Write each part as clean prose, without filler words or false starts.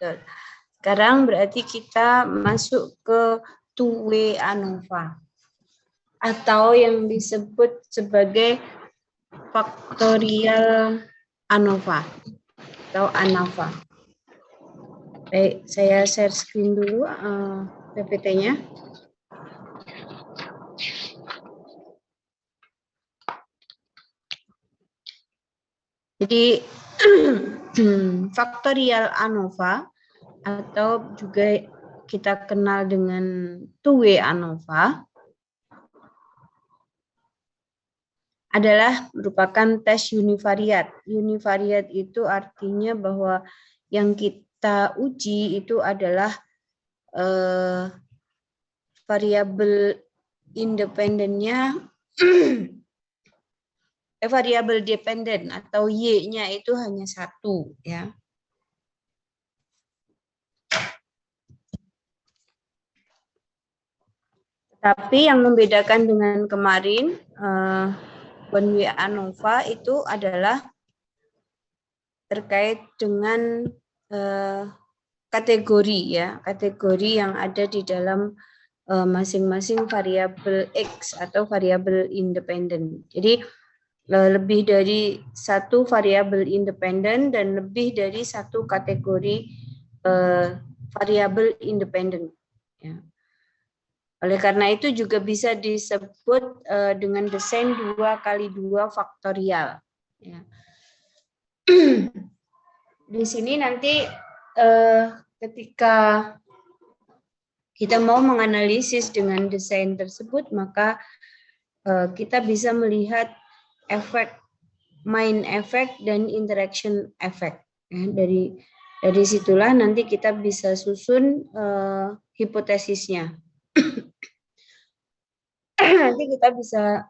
Sekarang berarti kita masuk ke two-way ANOVA atau yang disebut sebagai faktorial ANOVA atau ANAVA. Baik, saya share screen dulu PPT-nya. Jadi faktorial ANOVA atau juga kita kenal dengan two-way ANOVA adalah merupakan tes univariat. Univariat itu artinya bahwa yang kita uji itu adalah variabel independennya, variabel dependen atau Y-nya itu hanya satu, ya. Tapi yang membedakan dengan kemarin one-way ANOVA itu adalah terkait dengan kategori, ya, kategori yang ada di dalam masing-masing variabel X atau variabel independen. Jadi lebih dari satu variabel independen dan lebih dari satu kategori variabel independen. Ya. Oleh karena itu juga bisa disebut dengan desain 2x2 faktorial. Ya. Di sini nanti ketika kita mau menganalisis dengan desain tersebut, maka kita bisa melihat efek, main effect dan interaction effect. Ya, dari situlah nanti kita bisa susun hipotesisnya. Nanti kita bisa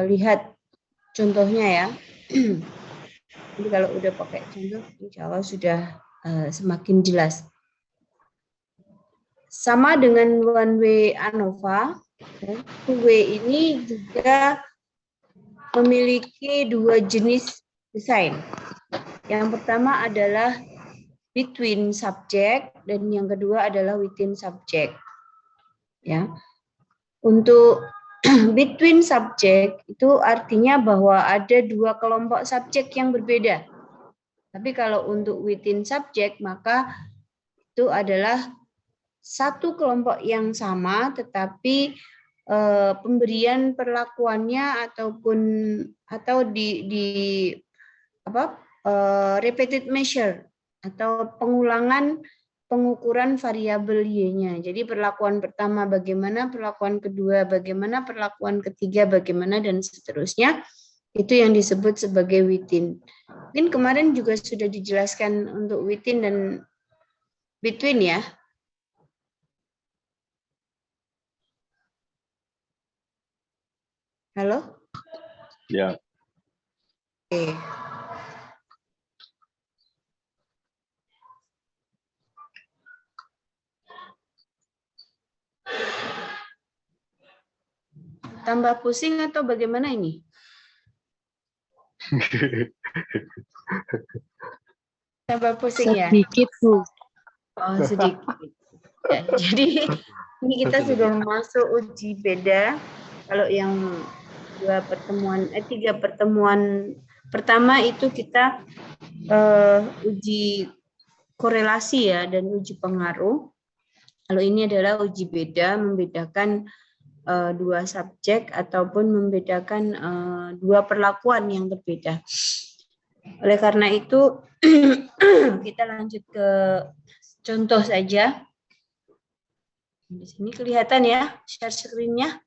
lihat contohnya, ya. Jadi kalau udah pakai contoh, insya Allah sudah semakin jelas. Sama dengan one-way ANOVA, two-way ini juga memiliki dua jenis desain. Yang pertama adalah between subject dan yang kedua adalah within subject. Ya. Untuk between subject itu artinya bahwa ada dua kelompok subjek yang berbeda. Tapi kalau untuk within subject maka itu adalah satu kelompok yang sama tetapi pemberian perlakuannya atau repeated measure atau pengulangan pengukuran variabel Y-nya. Jadi perlakuan pertama bagaimana, perlakuan kedua bagaimana, perlakuan ketiga bagaimana, dan seterusnya. Itu yang disebut sebagai within. Mungkin kemarin juga sudah dijelaskan untuk within dan between, ya. Halo? Ya. Oke. Tambah pusing atau bagaimana ini? Tambah pusing, ya? Sedikit, Bu. Oh, sedikit. Ya, jadi ini kita sudah masuk uji beda. Kalau yang tiga pertemuan pertama itu kita uji korelasi, ya, dan uji pengaruh. Kalau ini adalah uji beda, membedakan dua subjek ataupun membedakan dua perlakuan yang berbeda. Oleh karena itu kita lanjut ke contoh saja. Di sini kelihatan, ya, share screen-nya.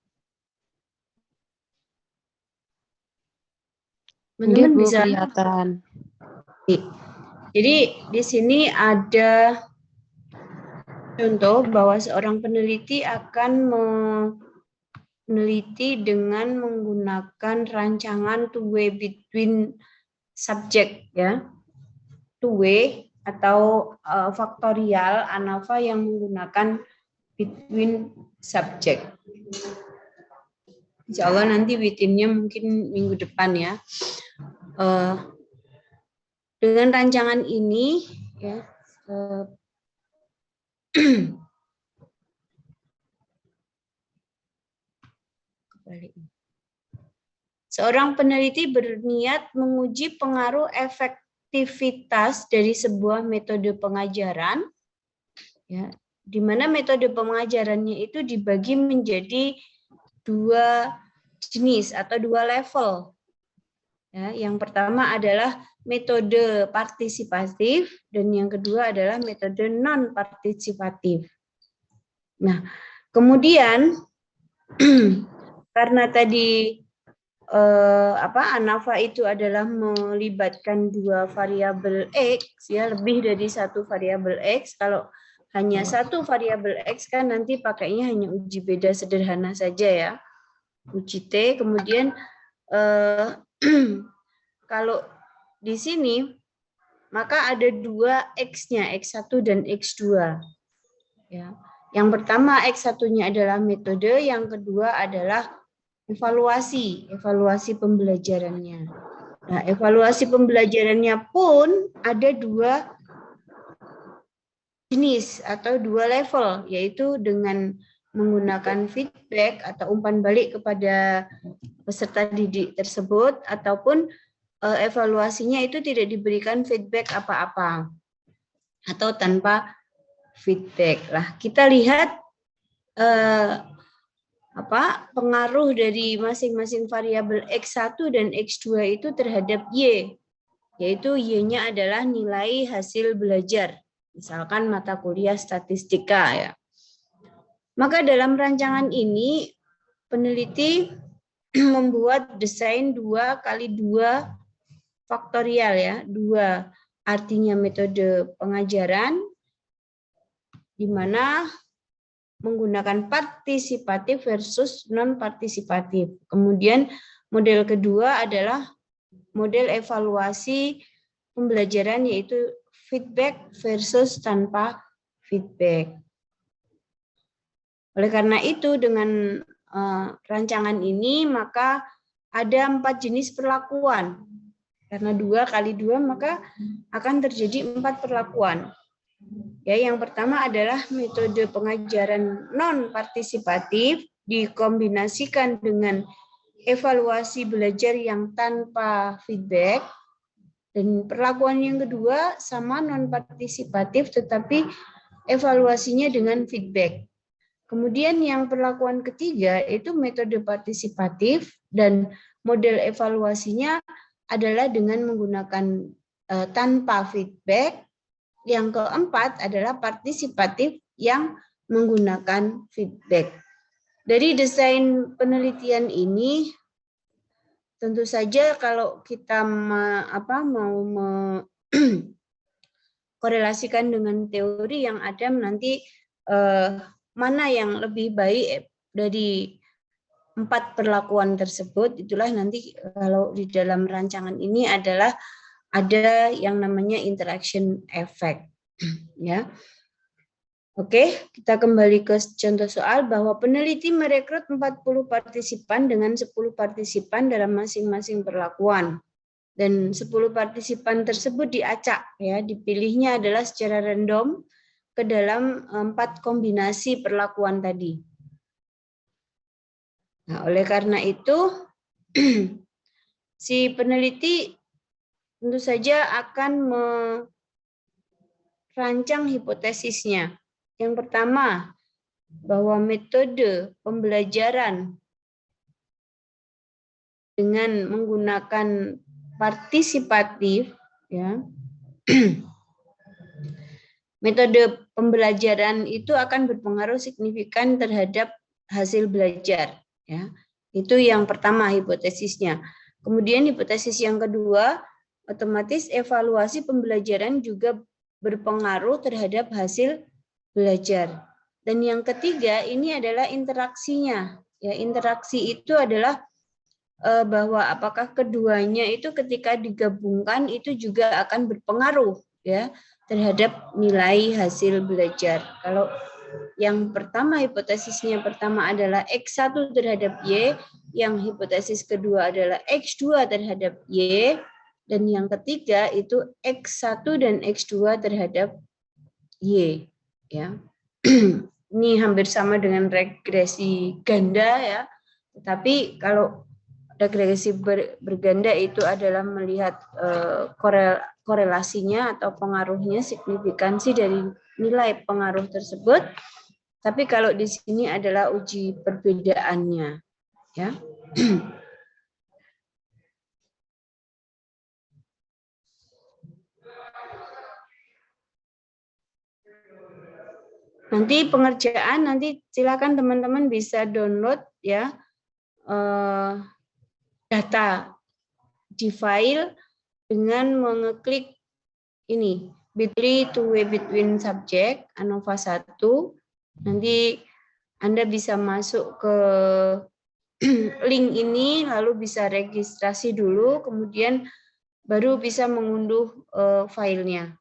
Teman-teman bisa kelihatan. Jadi di sini ada contoh bahwa seorang peneliti akan meneliti dengan menggunakan rancangan two-way between subject, ya, two-way atau faktorial ANOVA yang menggunakan between subject. Insya Allah nanti within-nya mungkin minggu depan, ya. Dengan rancangan ini, ya, Seorang peneliti berniat menguji pengaruh efektivitas dari sebuah metode pengajaran, ya, di mana metode pengajarannya itu dibagi menjadi 2 jenis atau 2 level. Ya, yang pertama adalah metode partisipatif dan yang kedua adalah metode non partisipatif. Nah, kemudian karena tadi ANAFA itu adalah melibatkan 2 variabel X, ya, lebih dari 1 variabel X. Kalau hanya 1 variabel X kan nanti pakainya hanya uji beda sederhana saja, ya, uji T. Kemudian kalau di sini maka ada 2 X-nya, X1 dan X2. Ya. Yang pertama X1-nya adalah metode, yang kedua adalah evaluasi pembelajarannya. Nah, evaluasi pembelajarannya pun ada 2 jenis atau 2 level, yaitu dengan menggunakan feedback atau umpan balik kepada peserta didik tersebut, ataupun evaluasinya itu tidak diberikan feedback apa-apa atau tanpa feedback. Lah, kita lihat pengaruh dari masing-masing variabel X1 dan X2 itu terhadap Y, yaitu Y-nya adalah nilai hasil belajar, misalkan mata kuliah statistika, ya. Maka dalam rancangan ini peneliti membuat desain 2x2 faktorial, ya. 2 artinya metode pengajaran di mana menggunakan partisipatif versus non-partisipatif. Kemudian model kedua adalah model evaluasi pembelajaran, yaitu feedback versus tanpa feedback. Oleh karena itu, dengan rancangan ini maka ada 4 jenis perlakuan. Karena 2x2 maka akan terjadi 4 perlakuan. Ya, yang pertama adalah metode pengajaran non-partisipatif dikombinasikan dengan evaluasi belajar yang tanpa feedback. Dan perlakuan yang kedua sama non-partisipatif tetapi evaluasinya dengan feedback. Kemudian yang perlakuan ketiga itu metode partisipatif dan model evaluasinya adalah dengan menggunakan tanpa feedback. Yang keempat adalah partisipatif yang menggunakan feedback. Dari desain penelitian ini, tentu saja kalau kita mau korelasikan dengan teori yang ada, nanti mana yang lebih baik dari 4 perlakuan tersebut, itulah nanti kalau di dalam rancangan ini adalah ada yang namanya interaction effect, ya. Oke, kita kembali ke contoh soal bahwa peneliti merekrut 40 partisipan dengan 10 partisipan dalam masing-masing perlakuan. Dan 10 partisipan tersebut diacak, ya, dipilihnya adalah secara random ke dalam 4 kombinasi perlakuan tadi. Nah, oleh karena itu si peneliti tentu saja akan merancang hipotesisnya. Yang pertama, bahwa metode pembelajaran dengan menggunakan partisipatif, ya, metode pembelajaran itu akan berpengaruh signifikan terhadap hasil belajar, ya. Itu yang pertama hipotesisnya. Kemudian hipotesis yang kedua, otomatis evaluasi pembelajaran juga berpengaruh terhadap hasil belajar. Dan yang ketiga ini adalah interaksinya. Ya, interaksi itu adalah bahwa apakah keduanya itu ketika digabungkan itu juga akan berpengaruh, ya, terhadap nilai hasil belajar. Kalau yang pertama hipotesisnya pertama adalah X1 terhadap Y, yang hipotesis kedua adalah X2 terhadap Y, dan yang ketiga itu X1 dan X2 terhadap Y, ya. Ini hampir sama dengan regresi ganda ya. Tetapi kalau regresi berganda itu adalah melihat korelasinya atau pengaruhnya, signifikansi dari nilai pengaruh tersebut. Tapi kalau di sini adalah uji perbedaannya, ya. Nanti pengerjaan nanti silakan teman-teman bisa download ya data di file dengan mengeklik ini bit.ly two-way between subject ANOVA 1. Nanti Anda bisa masuk ke link ini lalu bisa registrasi dulu, kemudian baru bisa mengunduh filenya.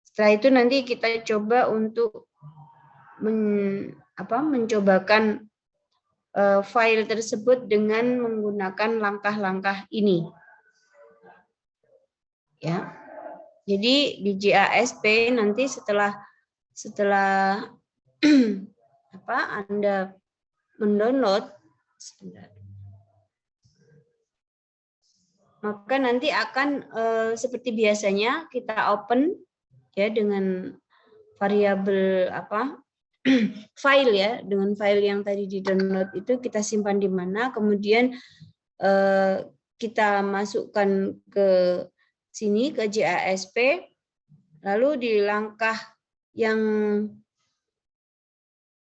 Setelah itu nanti kita coba untuk mencobakan file tersebut dengan menggunakan langkah-langkah ini. Ya. Jadi di JASP nanti setelah Anda mendownload, maka nanti akan seperti biasanya kita open ya dengan variabel file ya, dengan file yang tadi di download itu kita simpan di mana, kemudian kita masukkan ke sini ke JASP, lalu di langkah yang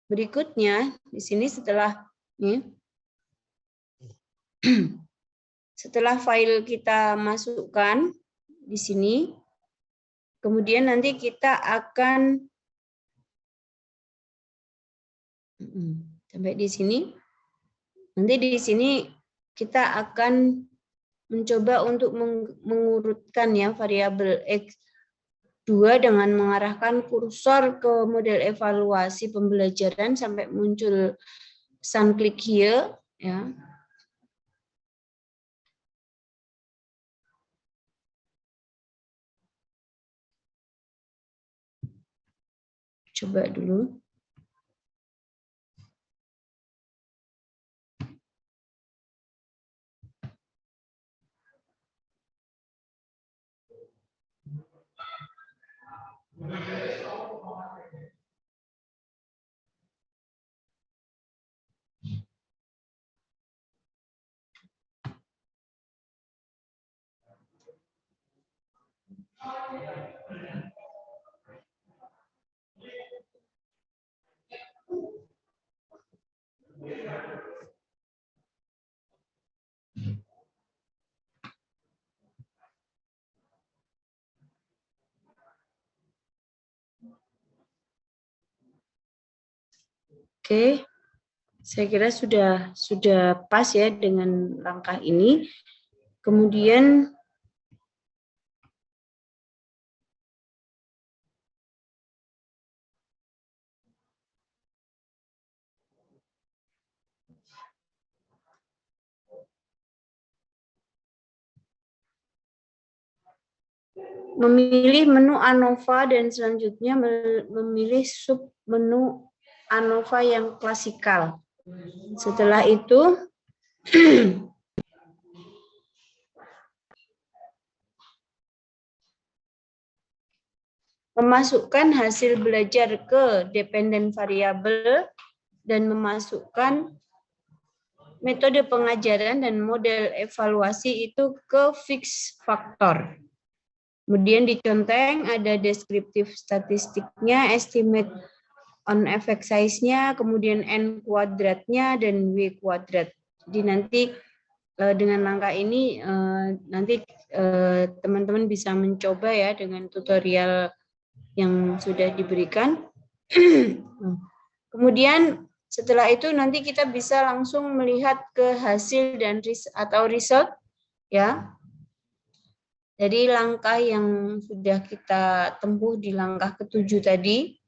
berikutnya di sini setelah file kita masukkan di sini, kemudian nanti kita akan sampai di sini. Nanti di sini kita akan mencoba untuk mengurutkan ya variabel X2 dengan mengarahkan kursor ke model evaluasi pembelajaran sampai muncul pesan klik here ya. Coba dulu. Oke, saya kira sudah pas ya dengan langkah ini. Kemudian memilih menu ANOVA dan selanjutnya memilih sub menu ANOVA yang klasikal. Setelah itu memasukkan hasil belajar ke dependent variable dan memasukkan metode pengajaran dan model evaluasi itu ke fix factor. Kemudian diconteng ada deskriptif statistiknya, estimate on effect size-nya, kemudian N kuadratnya, dan W kuadrat. Jadi nanti dengan langkah ini nanti teman-teman bisa mencoba ya dengan tutorial yang sudah diberikan. Kemudian setelah itu nanti kita bisa langsung melihat ke hasil dan atau result ya. Jadi langkah yang sudah kita tempuh di langkah ke-7 tadi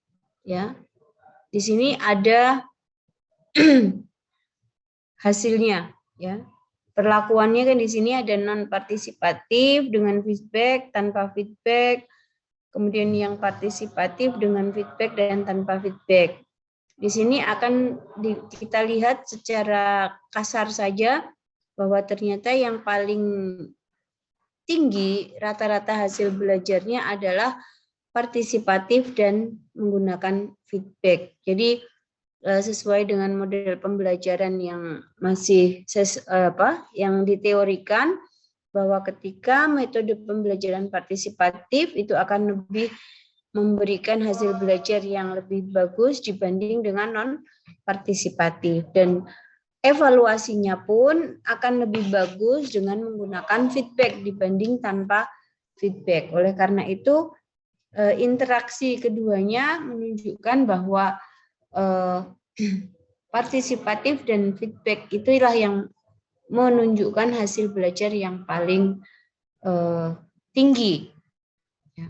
ya. Di sini ada hasilnya ya. Perlakuannya kan di sini ada non partisipatif dengan feedback, tanpa feedback, kemudian yang partisipatif dengan feedback dan tanpa feedback. Di sini akan kita lihat secara kasar saja bahwa ternyata yang paling tinggi rata-rata hasil belajarnya adalah partisipatif dan menggunakan feedback. Jadi sesuai dengan model pembelajaran yang masih yang diteorikan, bahwa ketika metode pembelajaran partisipatif itu akan lebih memberikan hasil belajar yang lebih bagus dibanding dengan non partisipatif, dan evaluasinya pun akan lebih bagus dengan menggunakan feedback dibanding tanpa feedback. Oleh karena itu interaksi keduanya menunjukkan bahwa partisipatif dan feedback itulah yang menunjukkan hasil belajar yang paling tinggi. Ya.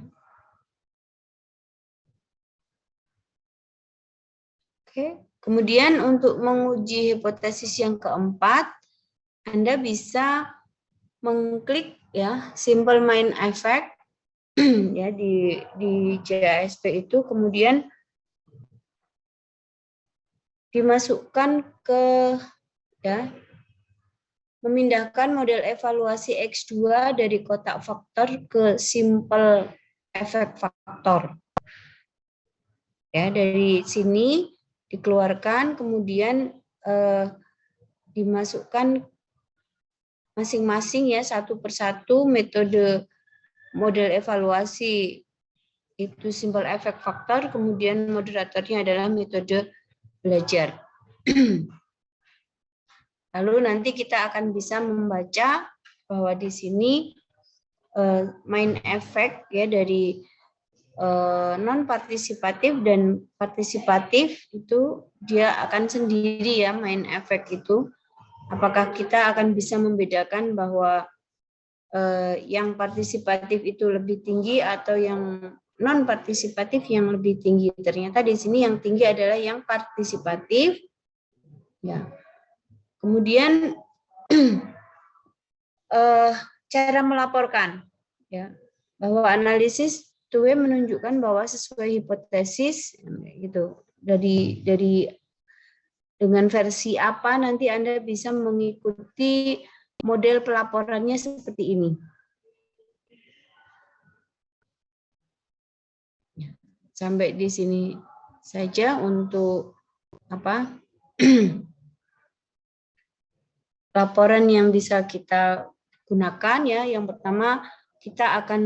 Oke, kemudian untuk menguji hipotesis yang keempat, Anda bisa mengklik ya simple mind effect ya di JASP itu, kemudian dimasukkan ke ya memindahkan model evaluasi X2 dari kotak faktor ke simple effect faktor. Ya, dari sini dikeluarkan, kemudian dimasukkan masing-masing ya satu persatu metode model evaluasi itu simple effect factor, kemudian moderatornya adalah metode belajar. Lalu nanti kita akan bisa membaca bahwa di sini mind effect ya dari non partisipatif dan partisipatif itu dia akan sendiri ya mind effect itu. Apakah kita akan bisa membedakan bahwa yang partisipatif itu lebih tinggi atau yang non partisipatif yang lebih tinggi? Ternyata di sini yang tinggi adalah yang partisipatif. Ya. Kemudian cara melaporkan, ya, bahwa analisis two-way menunjukkan bahwa sesuai hipotesis, gitu. Dari dengan versi apa nanti Anda bisa mengikuti model pelaporannya seperti ini. Sampai di sini saja untuk laporan yang bisa kita gunakan ya. Yang pertama kita akan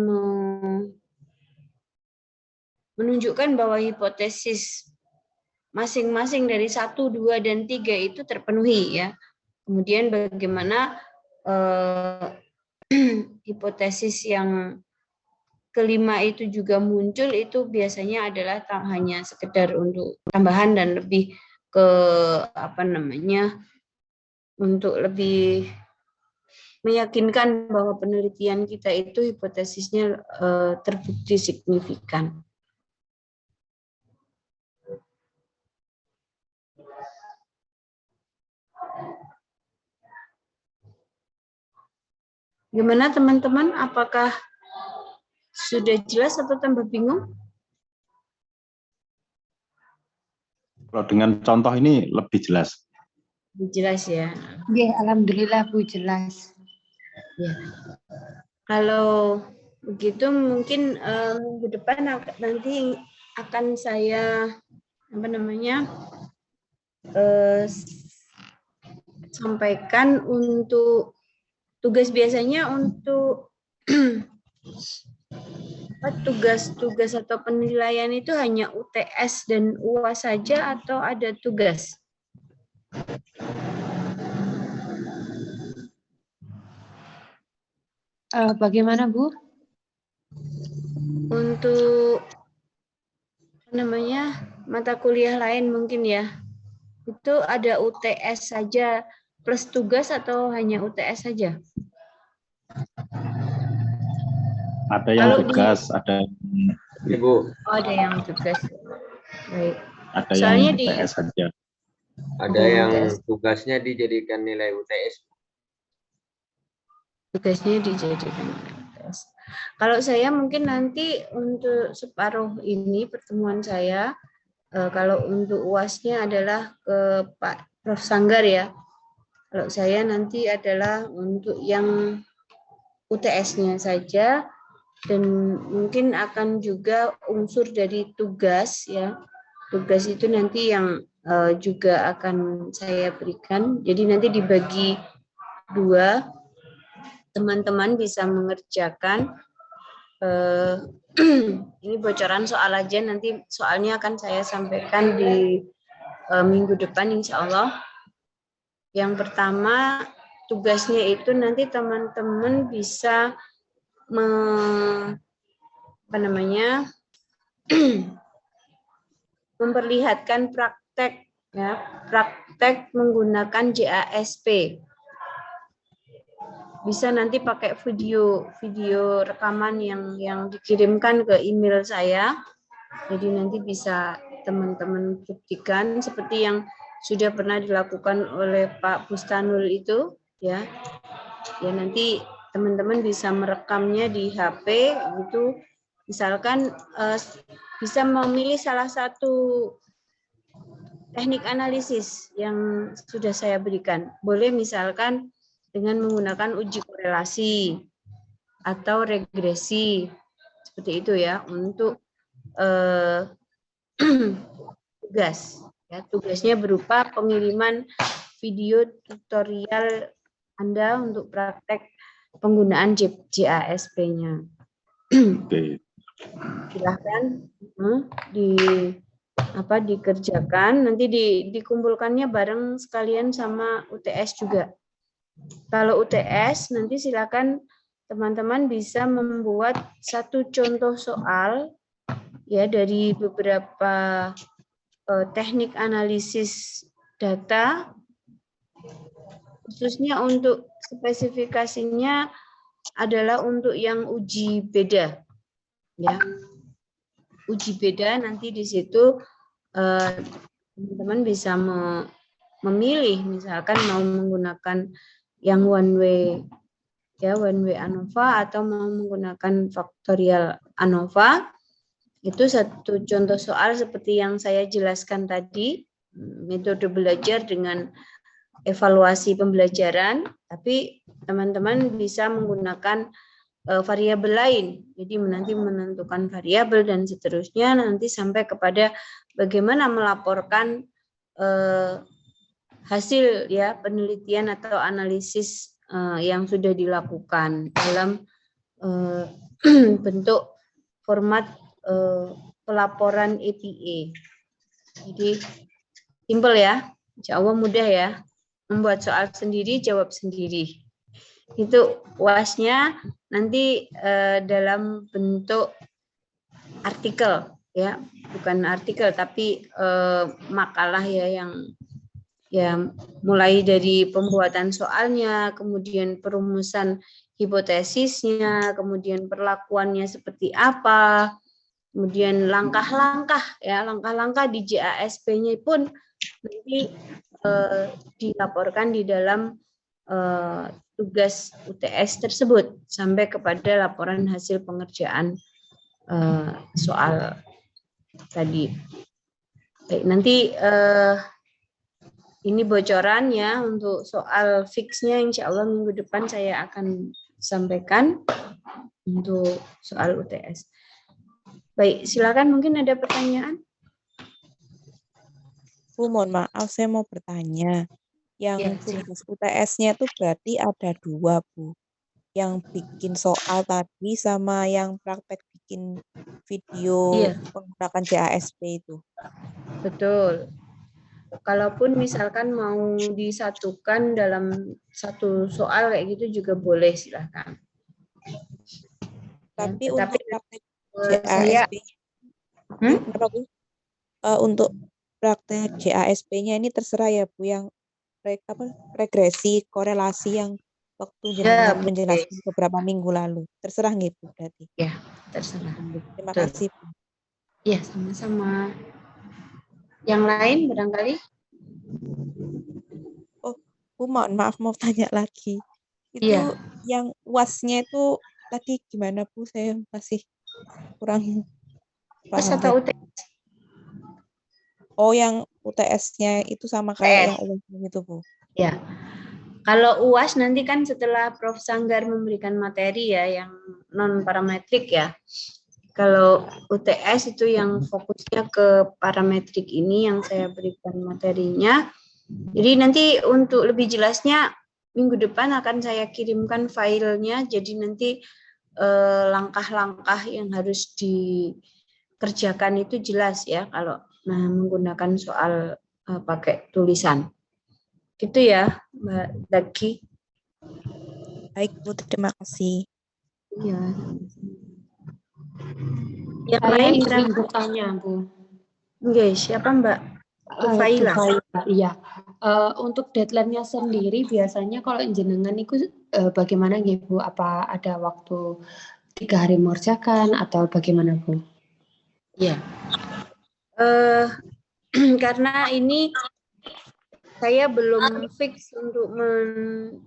menunjukkan bahwa hipotesis masing-masing dari 1, 2, dan 3 itu terpenuhi ya. Kemudian bagaimana hipotesis yang kelima itu juga muncul, itu biasanya adalah hanya sekedar untuk tambahan dan lebih ke untuk lebih meyakinkan bahwa penelitian kita itu hipotesisnya terbukti signifikan. Gimana teman-teman? Apakah sudah jelas atau tambah bingung? Kalau dengan contoh ini lebih jelas. Lebih jelas ya. Ya, alhamdulillah Bu, jelas. Ya. Kalau begitu mungkin minggu depan nanti akan saya sampaikan untuk tugas. Biasanya untuk tugas atau penilaian itu hanya UTS dan UAS saja atau ada tugas? Bagaimana Bu? Untuk mata kuliah lain mungkin ya, itu ada UTS saja plus tugas atau hanya UTS saja? Ada yang tugas, ada Ibu. Oh, ada yang tugas. Baik. Ada Soalnya yang UTS saja. Ada yang tugasnya dijadikan nilai UTS. Tugasnya dijadikan UTS. Kalau saya mungkin nanti untuk separuh ini pertemuan saya, kalau untuk UASnya adalah ke Pak Prof. Sanggar ya. Kalau saya nanti adalah untuk yang UTS-nya saja, dan mungkin akan juga unsur dari tugas ya. Tugas itu nanti yang juga akan saya berikan. Jadi nanti dibagi dua, teman-teman bisa mengerjakan. Ini bocoran soal aja, nanti soalnya akan saya sampaikan di minggu depan insya Allah. Yang pertama, tugasnya itu nanti teman-teman bisa memperlihatkan praktek ya, praktek menggunakan JASP. Bisa nanti pakai video rekaman yang dikirimkan ke email saya. Jadi nanti bisa teman-teman buktikan seperti yang sudah pernah dilakukan oleh Pak Bustanul itu ya. Ya nanti teman-teman bisa merekamnya di HP gitu. Misalkan bisa memilih salah satu teknik analisis yang sudah saya berikan. Boleh misalkan dengan menggunakan uji korelasi atau regresi seperti itu ya untuk tugas. Ya, tugasnya berupa pengiriman video tutorial Anda untuk praktek penggunaan JASP-nya. Oke. Silahkan dikerjakan, nanti dikumpulkannya bareng sekalian sama UTS juga. Kalau UTS nanti silakan teman-teman bisa membuat satu contoh soal ya dari beberapa teknik analisis data, khususnya untuk spesifikasinya adalah untuk yang uji beda ya. Uji beda nanti di situ teman-teman bisa memilih misalkan mau menggunakan yang one way ANOVA atau mau menggunakan faktorial ANOVA. Itu satu contoh soal seperti yang saya jelaskan tadi, metode belajar dengan evaluasi pembelajaran, tapi teman-teman bisa menggunakan variabel lain. Jadi nanti menentukan variabel dan seterusnya nanti sampai kepada bagaimana melaporkan hasil ya penelitian atau analisis yang sudah dilakukan dalam bentuk format pelaporan APA. Jadi simpel ya, insya Allah mudah ya. Membuat soal sendiri, jawab sendiri. Itu UAS-nya nanti dalam bentuk artikel ya, bukan artikel tapi makalah ya yang mulai dari pembuatan soalnya, kemudian perumusan hipotesisnya, kemudian perlakuannya seperti apa, kemudian langkah-langkah di JASP-nya pun nanti dilaporkan di dalam tugas UTS tersebut sampai kepada laporan hasil pengerjaan soal tadi. Baik, nanti ini bocoran ya untuk soal fixnya, insya Allah minggu depan saya akan sampaikan untuk soal UTS. Baik, silakan mungkin ada pertanyaan. Bu, mohon maaf, saya mau bertanya. Yang tugas UTS-nya itu berarti ada 2, Bu. Yang bikin soal tadi sama yang praktek bikin video menggunakan JASP itu. Betul. Kalaupun misalkan mau disatukan dalam satu soal kayak gitu juga boleh, silahkan. Tapi untuk praktek JASP-nya, untuk praktek JASP-nya ini terserah ya Bu, yang regresi, korelasi yang waktu menjelaskan beberapa minggu lalu. Terserah nggih Bu berarti? Ya, terserah. Terima kasih Bu. Ya, sama-sama. Yang lain barangkali? Oh, Bu, mohon maaf mau tanya lagi. Itu yang UAS-nya itu tadi gimana Bu? Saya masih kurang UTS paham. atau UTS? Oh, yang UTS-nya itu sama kayak yang UTS. UAS gitu Bu? Ya. Kalau UAS nanti kan setelah Prof. Sanggar memberikan materi ya, yang non-parametrik ya. Kalau UTS itu yang fokusnya ke parametrik ini yang saya berikan materinya. Jadi nanti untuk lebih jelasnya minggu depan akan saya kirimkan filenya. Jadi nanti langkah-langkah yang harus dikerjakan itu jelas ya kalau menggunakan soal pakai tulisan. Gitu ya, Mbak Daki. Baik Bu, terima kasih. Iya. Yang Saya lain ingin bertanya, Bu. Oke, siapa Mbak? Tufaila. Iya. Untuk deadline-nya sendiri biasanya kalau jenengan itu bagaimana nggih, Bu? Apa ada waktu 3 hari mengerjakan atau bagaimana, Bu? Iya. Karena ini saya belum fix untuk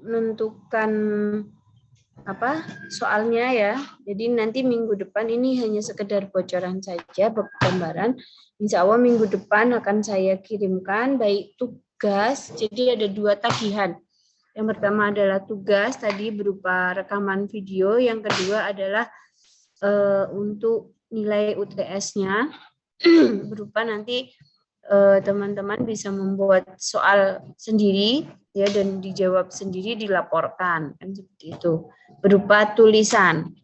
menentukan soalnya ya. Jadi nanti minggu depan ini hanya sekedar bocoran saja, gambaran. Insya Allah minggu depan akan saya kirimkan baik tugas. Jadi ada 2 tagihan. Yang pertama adalah tugas tadi berupa rekaman video. Yang kedua adalah untuk nilai UTS-nya berupa nanti teman-teman bisa membuat soal sendiri ya dan dijawab sendiri, dilaporkan kan seperti itu berupa tulisan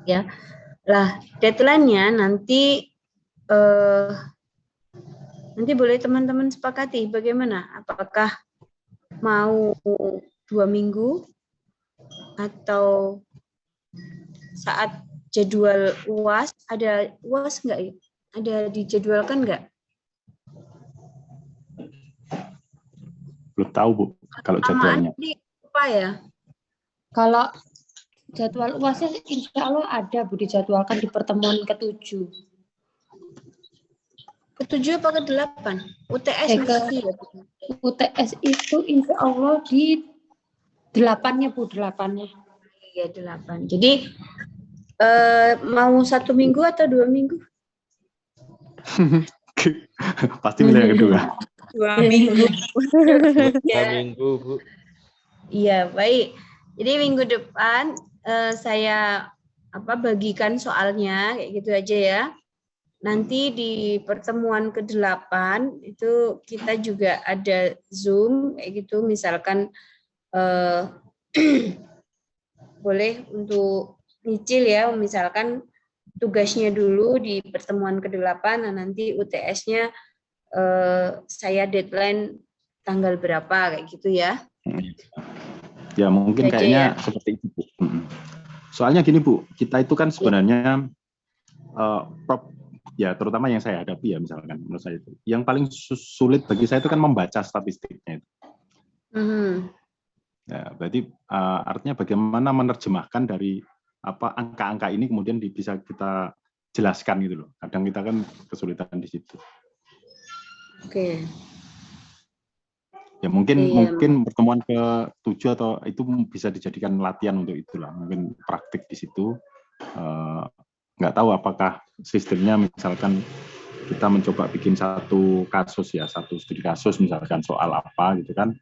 ya. Lah deadline-nya nanti boleh teman-teman sepakati bagaimana, apakah mau 2 minggu atau saat jadwal UAS, ada UAS nggak ya? Ada dijadwalkan nggak? Belum tahu Bu, kalau jadwalnya. Apa ya? Kalau jadwal UASnya insya Allah ada, Bu, dijadwalkan di pertemuan ke-7. Ke-7 apa ke-8? UTS masih ya? UTS itu insya Allah di 8-nya, Bu, 8-nya. Iya, 8. Jadi mau 1 minggu atau 2 minggu? Pasti milih yang kedua. 2 minggu. 2 minggu, Bu. Iya, baik. Jadi minggu depan saya bagikan soalnya kayak gitu aja ya. Nanti di pertemuan ke-8 itu kita juga ada Zoom kayak gitu, misalkan boleh untuk nyicil ya, misalkan tugasnya dulu di pertemuan ke-8, nah nanti UTS-nya saya deadline tanggal berapa kayak gitu ya. Ya mungkin Jadi kayaknya ya. seperti itu Bu. Soalnya gini Bu, kita itu kan sebenarnya ya terutama yang saya hadapi ya misalkan menurut saya itu yang paling sulit bagi saya itu kan membaca statistiknya itu. Ya, berarti artinya bagaimana menerjemahkan dari angka-angka ini kemudian bisa kita jelaskan gitu loh. Kadang kita kan kesulitan di situ. Oke. Ya mungkin pertemuan ke-7 atau itu bisa dijadikan latihan untuk itulah. Mungkin praktik di situ. Nggak tahu apakah sistemnya misalkan kita mencoba bikin satu kasus ya, satu studi kasus misalkan soal apa gitu kan.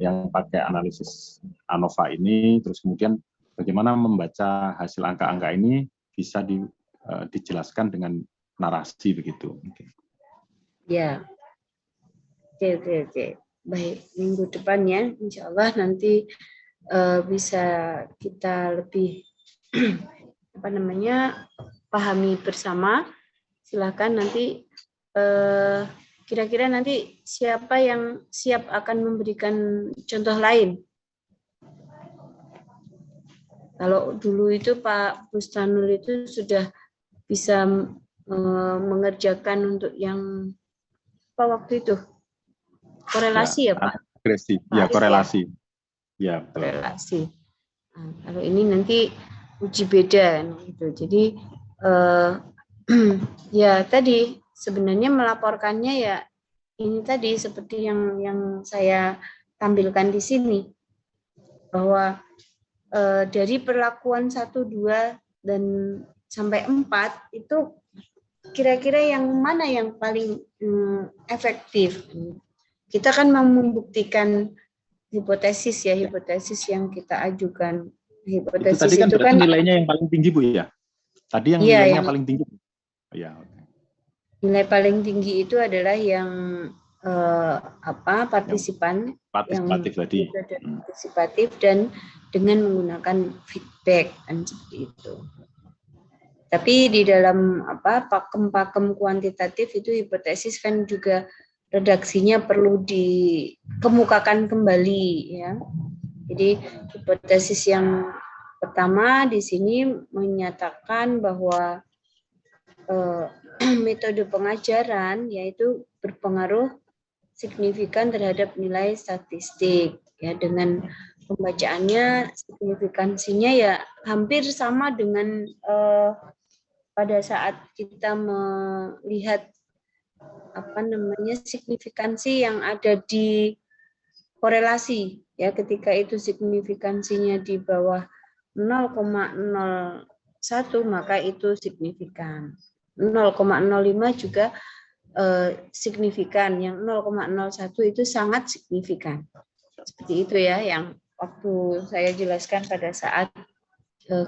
Yang pakai analisis ANOVA ini, terus kemudian bagaimana membaca hasil angka-angka ini bisa dijelaskan dengan narasi begitu. Ya, oke. Baik, minggu depan ya, insya Allah nanti bisa kita lebih pahami bersama. Silakan nanti kira-kira nanti siapa yang siap akan memberikan contoh lain? Kalau dulu itu Pak Bustanul itu sudah bisa mengerjakan untuk yang waktu itu korelasi ya Pak? Agresi, ya korelasi. Ya, korelasi. Nah, kalau ini nanti uji beda gitu. Jadi ya tadi sebenarnya melaporkannya ya ini tadi seperti yang saya tampilkan di sini bahwa dari perlakuan 1, 2, dan sampai 4 itu kira-kira yang mana yang paling efektif? Kita kan mau membuktikan hipotesis ya, hipotesis yang kita ajukan. Itu tadi kan berarti nilainya yang paling tinggi, Bu, ya? Tadi yang nilainya paling tinggi. Ya. Nilai paling tinggi itu adalah yang partisipan partisipatif yang tadi. Partisipatif dan dengan menggunakan feedback kan seperti itu. Tapi di dalam pakem-pakem kuantitatif itu hipotesis kan juga redaksinya perlu dikemukakan kembali ya. Jadi hipotesis yang pertama di sini menyatakan bahwa metode pengajaran yaitu berpengaruh signifikan terhadap nilai statistik ya, dengan pembacaannya signifikansinya ya hampir sama dengan pada saat kita melihat signifikansi yang ada di korelasi ya, ketika itu signifikansinya di bawah 0,01 maka itu signifikan. 0,05 juga signifikan, yang 0,01 itu sangat signifikan. Seperti itu ya yang waktu saya jelaskan pada saat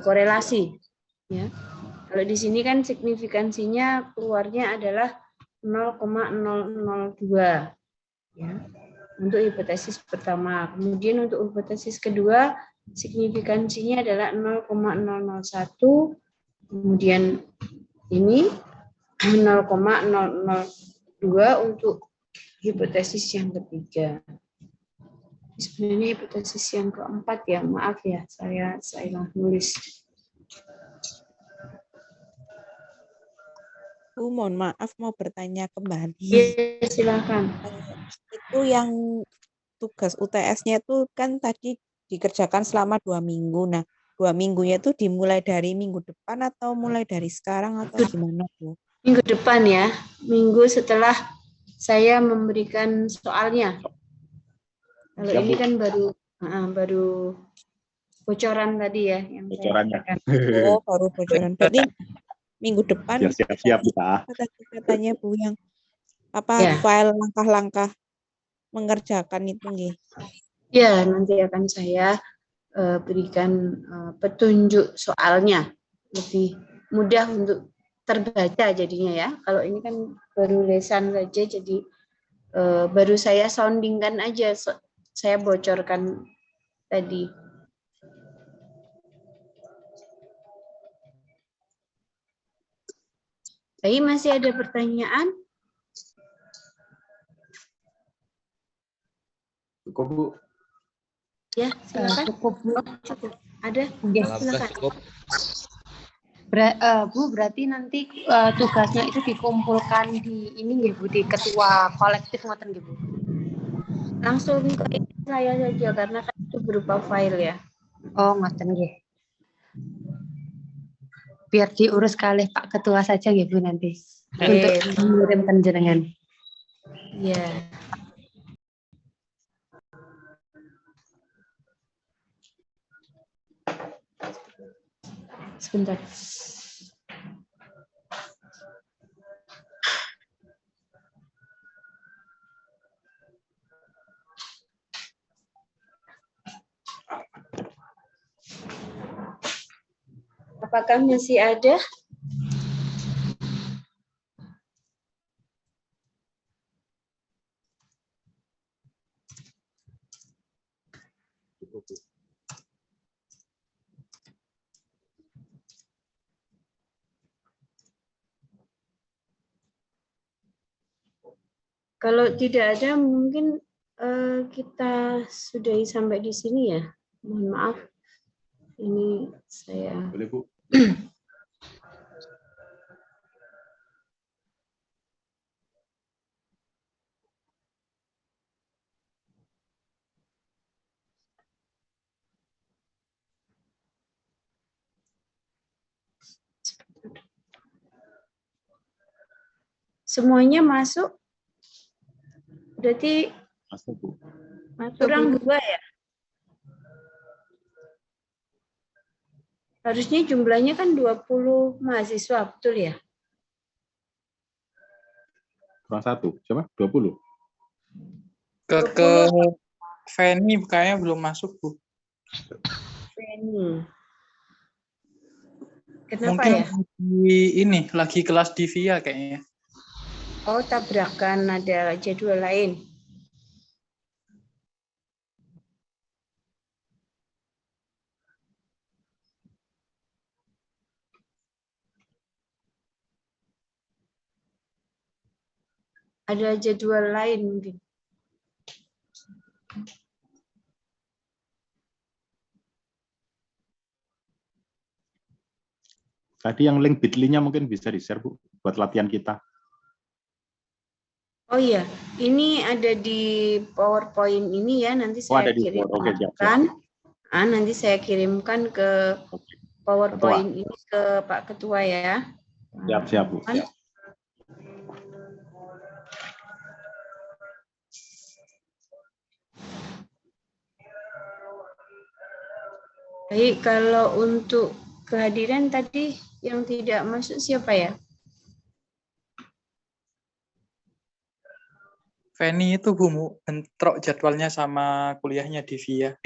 korelasi ya. Kalau di sini kan signifikansinya keluarnya adalah 0,002 ya. Untuk hipotesis pertama. Kemudian untuk hipotesis kedua signifikansinya adalah 0,001. Kemudian ini 0,002 untuk hipotesis yang ketiga. Sebenarnya hipotesis yang keempat ya, maaf ya, saya nulis. Bu, mohon maaf mau bertanya kembali. Ya, silakan. Itu yang tugas UTS-nya itu kan tadi dikerjakan selama 2 minggu. Nah, 2 minggunya itu dimulai dari minggu depan atau mulai dari sekarang atau gimana, Bu? Minggu depan ya, minggu setelah saya memberikan soalnya. Kalau ini kan baru bocoran tadi ya yang bocorannya. Oh, baru bocoran. Berarti minggu depan siap-siap kita. Katanya Bu yang file langkah-langkah mengerjakan itu nggih. Ya, nanti akan saya berikan petunjuk soalnya lebih mudah untuk terbaca jadinya ya. Kalau ini kan baru lesan saja, jadi baru saya soundingkan aja, saya bocorkan tadi. Tapi masih ada pertanyaan? Cukup, Bu. Ya, silakan. Cukup, Bu. Cukup. Ada? Silakan. Cukup. Bu, berarti nanti tugasnya itu dikumpulkan di ini ya Bu, di ketua kolektif ngoten nggih Bu. Langsung ke saya saja karena kan itu berupa file ya. Oh, ngoten nggih. Biar diurus kalih Pak Ketua saja nggih Bu nanti. Untuk mengirimkan jenengan. Iya. Sebentar. Apakah masih ada? Kalau tidak ada, mungkin kita sudahi sampai di sini ya. Mohon maaf. Ini saya. Boleh, Bu. Semuanya masuk? Berarti masuk, Bu. kurang 2 ya? Harusnya jumlahnya kan 20 mahasiswa, betul ya? Kurang 1. Siapa? 20. Ke Feni kayaknya belum masuk, Bu. Feni. Kenapa Mungkin ya? lagi kelas di VIA kayaknya. Oh, tabrakan, ada jadwal lain. Ada jadwal lain mungkin. Tadi yang link bit.ly-nya mungkin bisa di-share, Bu, buat latihan kita. Oh iya, ini ada di PowerPoint ini ya, nanti saya Ada di Oke, siap. kirimkan. Nanti saya kirimkan ke PowerPoint ini ke Pak Ketua ya. Siap, Bu. Siap. Baik, kalau untuk kehadiran tadi yang tidak masuk siapa ya? Feni itu Bu, bentrok jadwalnya sama kuliahnya di VIA.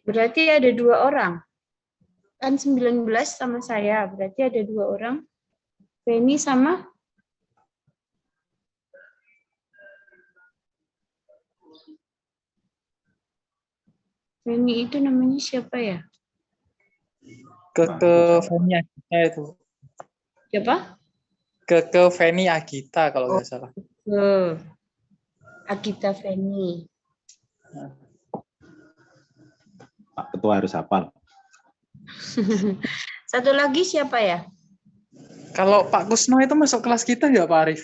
Berarti ada 2 orang. Kan 19 sama saya, berarti ada 2 orang. Feni sama Feni itu namanya siapa ya? Ke Feni Agita itu. Siapa? Ke Feni Agita kalau nggak salah. Ke Agita Feni. Pak Ketua harus hafal. Satu lagi siapa ya? Kalau Pak Kusno itu masuk kelas kita nggak, Pak Arif?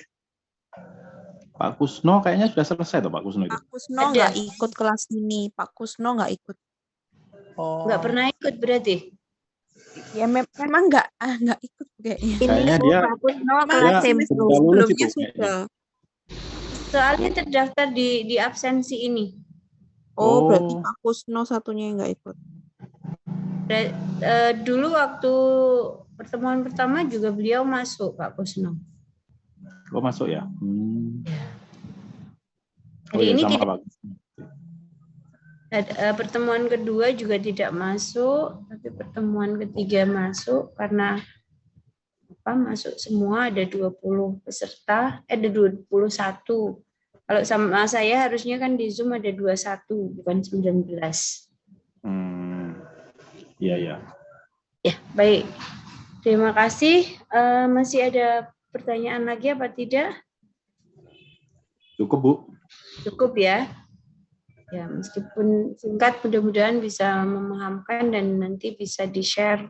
Pak Kusno kayaknya sudah selesai tuh Pak Kusno itu. Pak Kusno nggak ikut kelas ini. Pak Kusno nggak ikut. Oh. Nggak pernah ikut berarti? Ya memang nggak ikut kayaknya. Kayaknya dia Pak Kusno sebelumnya sudah. Soalnya terdaftar di absensi ini. Oh, berarti Pak Kusno satunya yang nggak ikut. Dulu waktu pertemuan pertama juga beliau masuk, Pak Kusno. Oh, masuk ya? Hari ini sama tidak. Pak. Pertemuan kedua juga tidak masuk, tapi pertemuan ketiga masuk karena masuk semua, ada 20 peserta, ada 21. Kalau sama saya harusnya kan di Zoom ada 21, bukan 19. Iya. Ya, baik. Terima kasih. Masih ada pertanyaan lagi apa tidak? Cukup, Bu. Cukup ya. Ya, meskipun singkat, mudah-mudahan bisa memahamkan dan nanti bisa di-share.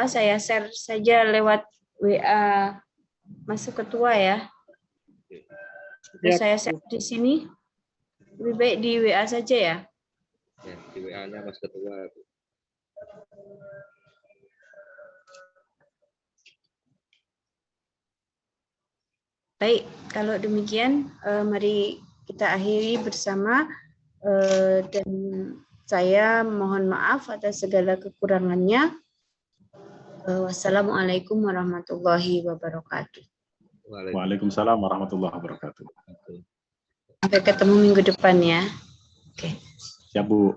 Saya share saja lewat WA Masuk Ketua ya. Saya share di sini. Lebih baik di WA saja ya. Ya, di WA-nya Mas Ketua. Baik, kalau demikian mari kita akhiri bersama dan saya mohon maaf atas segala kekurangannya. Wassalamualaikum warahmatullahi wabarakatuh. Waalaikumsalam warahmatullahi wabarakatuh. Sampai ketemu minggu depan ya. Oke. Siap, Bu.